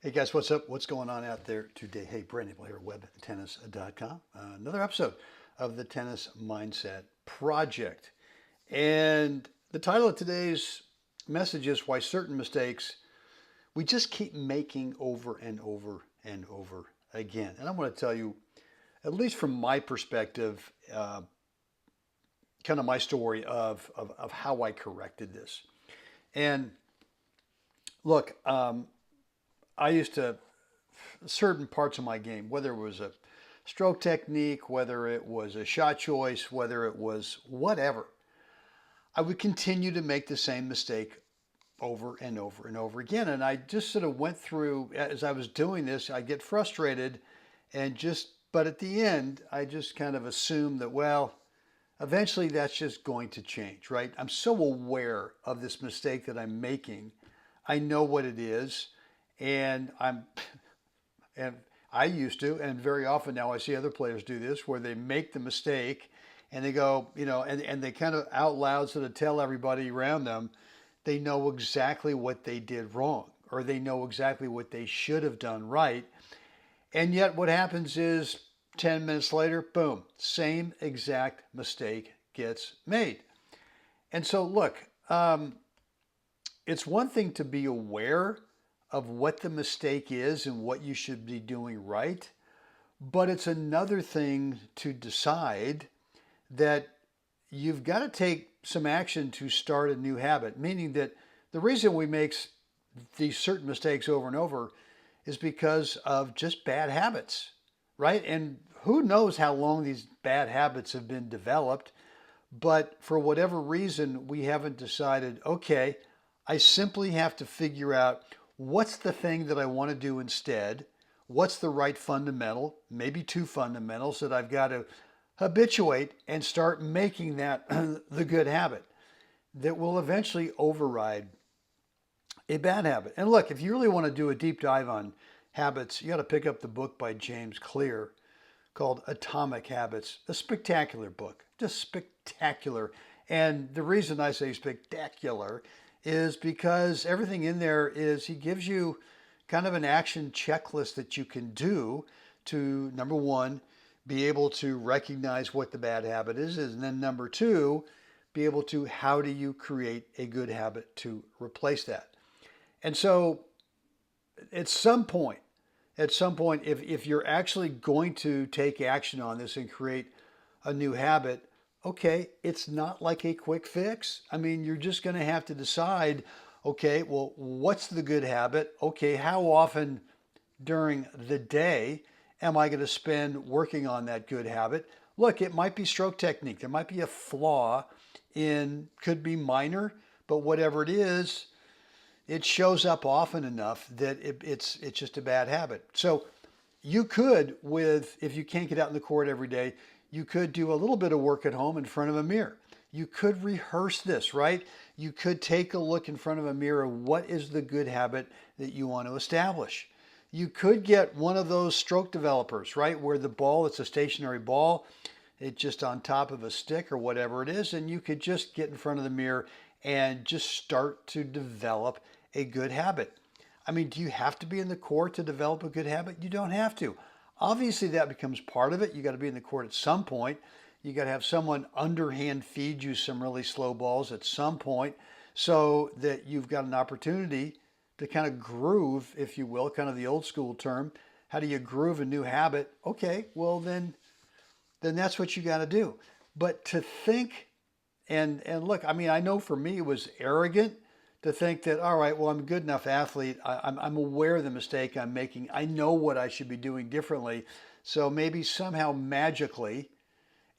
Hey guys, what's up? What's going on out there today? Hey, Brent Abel here, webtennis.com. Another episode of the Tennis Mindset Project. And the title of today's message is why certain mistakes we just keep making over and over and over again. And I'm going to tell you, at least from my perspective, kind of my story of how I corrected this. And look, I used to, certain parts of my game, whether it was a stroke technique, whether it was a shot choice, whether it was whatever, I would continue to make the same mistake over and over and over again. And I just sort of went through, as I was doing this, I get frustrated but at the end, I just kind of assumed that, well, eventually that's just going to change, right? I'm so aware of this mistake that I'm making. I know what it is. And I used to, and very often now I see other players do this, where they make the mistake and they go, and they kind of out loud sort of tell everybody around them they know exactly what they did wrong, or they know exactly what they should have done right. And yet what happens is 10 minutes later, boom, same exact mistake gets made. And so look, it's one thing to be aware of what the mistake is and what you should be doing right. But it's another thing to decide that you've got to take some action to start a new habit, meaning that the reason we make these certain mistakes over and over is because of just bad habits, right? And who knows how long these bad habits have been developed, but for whatever reason, we haven't decided, okay, I simply have to figure out what's the thing that I want to do instead? What's the right fundamental, maybe two fundamentals that I've got to habituate and start making that the good habit that will eventually override a bad habit. And look, if you really want to do a deep dive on habits, you got to pick up the book by James Clear called Atomic Habits, a spectacular book, just spectacular. And the reason I say spectacular is because everything in there is, he gives you kind of an action checklist that you can do to, number one, be able to recognize what the bad habit is, and then number two, be able to, how do you create a good habit to replace that? And so at some point, if you're actually going to take action on this and create a new habit, okay, it's not like a quick fix. I mean, you're just going to have to decide, okay, well, what's the good habit? Okay, how often during the day am I going to spend working on that good habit? Look, it might be stroke technique. There might be a flaw could be minor, but whatever it is, it shows up often enough that it's just a bad habit. So you could, if you can't get out in the court every day, you could do a little bit of work at home in front of a mirror. You could rehearse this, right? You could take a look in front of a mirror. What is the good habit that you want to establish? You could get one of those stroke developers, right? Where the ball, it's a stationary ball, it's just on top of a stick or whatever it is. And you could just get in front of the mirror and just start to develop a good habit. I mean, do you have to be in the court to develop a good habit? You don't have to. Obviously, that becomes part of it. You got to be in the court at some point. You got to have someone underhand feed you some really slow balls at some point so that you've got an opportunity to kind of groove, if you will, kind of the old school term. How do you groove a new habit? Okay, well then that's what you got to do. But to think, and look, I mean, I know for me it was arrogant to think that, all right, well, I'm a good enough athlete. I'm aware of the mistake I'm making. I know what I should be doing differently. So maybe somehow magically,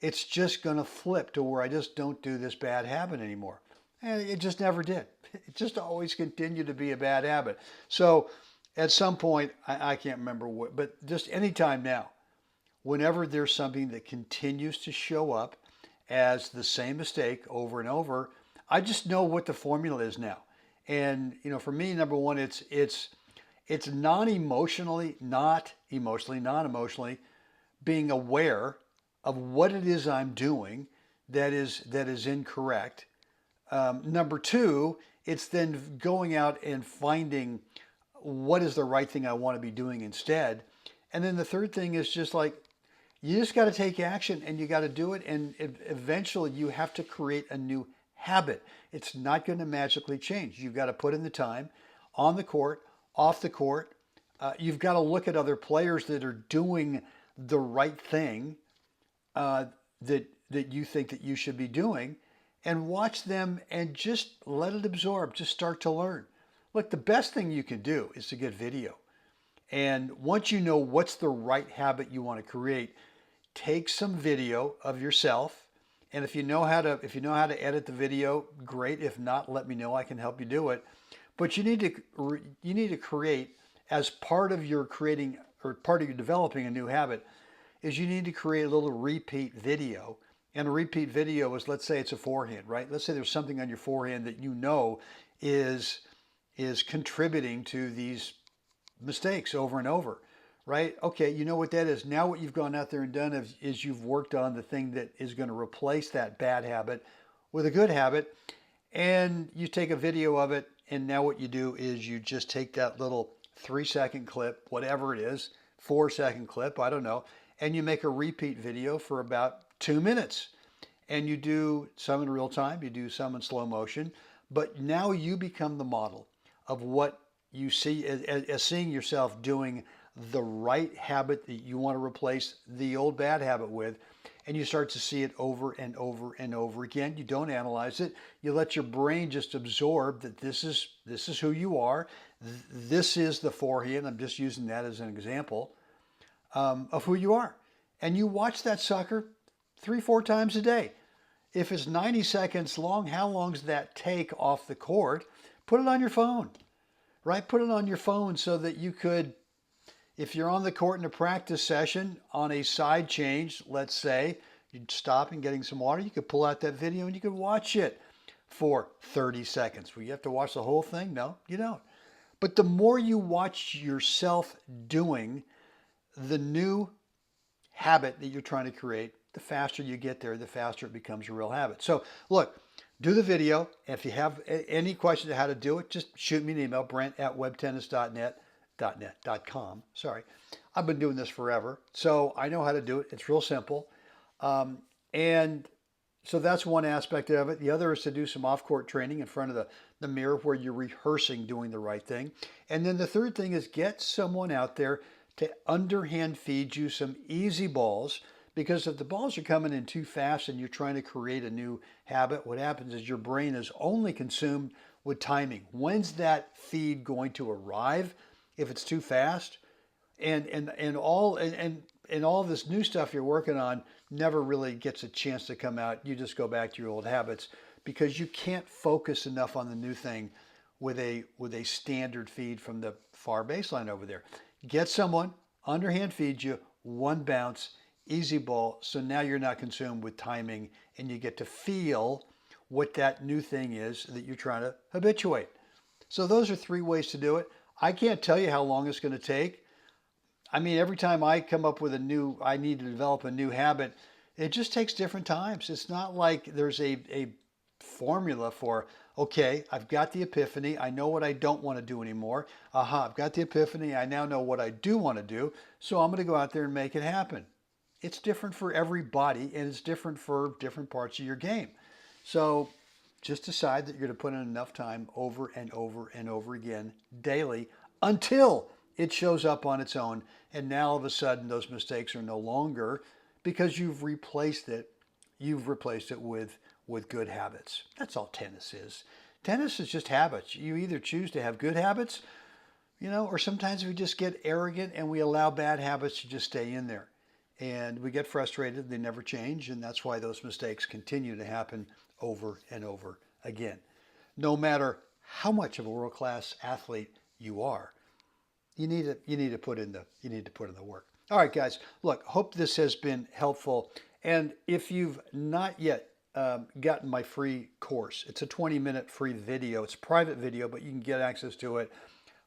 it's just going to flip to where I just don't do this bad habit anymore. And it just never did. It just always continued to be a bad habit. So at some point, I can't remember what, but just anytime now, whenever there's something that continues to show up as the same mistake over and over, I just know what the formula is now. And, for me, number one, it's non-emotionally being aware of what it is I'm doing that is incorrect. Number two, it's then going out and finding what is the right thing I want to be doing instead. And then the third thing is just like, you just got to take action and you got to do it. And eventually you have to create a new habit. It's not going to magically change. You've got to put in the time on the court, off the court. You've got to look at other players that are doing the right thing that you think that you should be doing, and watch them and just let it absorb. Just start to learn. Look, the best thing you can do is to get video. And once you know what's the right habit you want to create, take some video of yourself. And if you know how to edit the video, great. If not, let me know. I can help you do it. But you need to create, as part of your creating or part of your developing a new habit, is you need to create a little repeat video. And a repeat video is, let's say it's a forehand, right? Let's say there's something on your forehand that you know is contributing to these mistakes over and over, right? Okay, you know what that is. Now what you've gone out there and done is you've worked on the thing that is going to replace that bad habit with a good habit, and you take a video of it, and now what you do is you just take that little 3-second clip, whatever it is, 4-second clip, I don't know, and you make a repeat video for about 2 minutes. And you do some in real time, you do some in slow motion, but now you become the model of what you see as seeing yourself doing the right habit that you want to replace the old bad habit with, and you start to see it over and over and over again. You don't analyze it. You let your brain just absorb that this is who you are. This is the forehand. I'm just using that as an example of who you are. And you watch that sucker 3-4 times a day. If it's 90 seconds long, how long does that take off the court? Put it on your phone, right? Put it on your phone so that you could, if you're on the court in a practice session on a side change, let's say, you'd stop and getting some water, you could pull out that video and you could watch it for 30 seconds. Well, you have to watch the whole thing? No, you don't. But the more you watch yourself doing the new habit that you're trying to create, the faster you get there, the faster it becomes a real habit. So look, do the video. If you have any questions on how to do it, just shoot me an email, brent@webtennis.com. Sorry. I've been doing this forever, so I know how to do it. It's real simple. And so that's one aspect of it. The other is to do some off-court training in front of the mirror where you're rehearsing doing the right thing. And then the third thing is get someone out there to underhand feed you some easy balls, because if the balls are coming in too fast and you're trying to create a new habit, what happens is your brain is only consumed with timing. When's that feed going to arrive if it's too fast? And all this new stuff you're working on never really gets a chance to come out. You just go back to your old habits because you can't focus enough on the new thing with a standard feed from the far baseline over there. Get someone, underhand feed you, one bounce, easy ball, so now you're not consumed with timing and you get to feel what that new thing is that you're trying to habituate. So those are 3 ways to do it. I can't tell you how long it's going to take. I mean, every time I come up with I need to develop a new habit, it just takes different times. It's not like there's a formula for, okay, I've got the epiphany. I know what I don't want to do anymore. I've got the epiphany. I now know what I do want to do. So I'm going to go out there and make it happen. It's different for everybody, and it's different for different parts of your game. So just decide that you're going to put in enough time over and over and over again daily until it shows up on its own. And now all of a sudden those mistakes are no longer, because you've replaced it with good habits. That's all tennis is. Tennis is just habits. You either choose to have good habits, or sometimes we just get arrogant and we allow bad habits to just stay in there. And we get frustrated, they never change, and that's why those mistakes continue to happen over and over again. No matter how much of a world-class athlete you are, you need to put in the work. All right, guys, look, hope this has been helpful. And if you've not yet gotten my free course, it's a 20-minute free video. It's a private video, but you can get access to it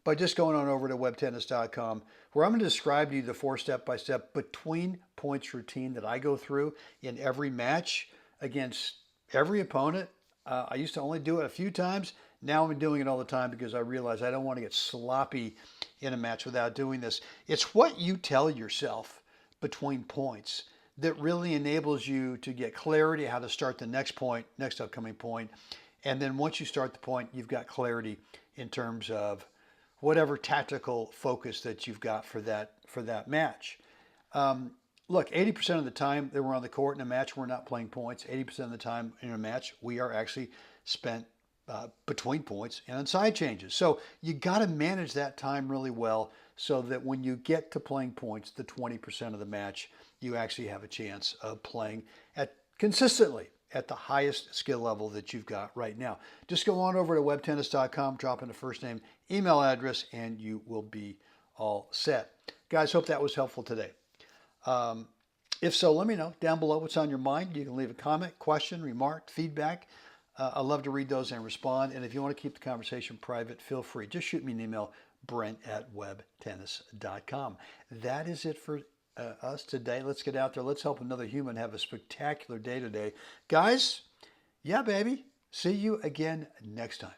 by just going on over to webtennis.com, where I'm going to describe to you the 4 step-by-step between points routine that I go through in every match against every opponent. I used to only do it a few times. Now I'm doing it all the time because I realize I don't want to get sloppy in a match without doing this. It's what you tell yourself between points that really enables you to get clarity how to start the next point, next upcoming point. And then once you start the point, you've got clarity in terms of whatever tactical focus that you've got for that match. Look, 80% of the time that we're on the court in a match, we're not playing points. 80% of the time in a match, we are actually spent between points and on side changes. So you got to manage that time really well so that when you get to playing points, the 20% of the match, you actually have a chance of playing at consistently at the highest skill level that you've got right now. Just go on over to webtennis.com, drop in the first name, email address, and you will be all set. Guys, hope that was helpful today. If so, let me know down below what's on your mind. You can leave a comment, question, remark, feedback. I love to read those and respond. And if you want to keep the conversation private, feel free. Just shoot me an email, brent@webtennis.com. That is it for us today. Let's get out there. Let's help another human have a spectacular day today. Guys, yeah, baby. See you again next time.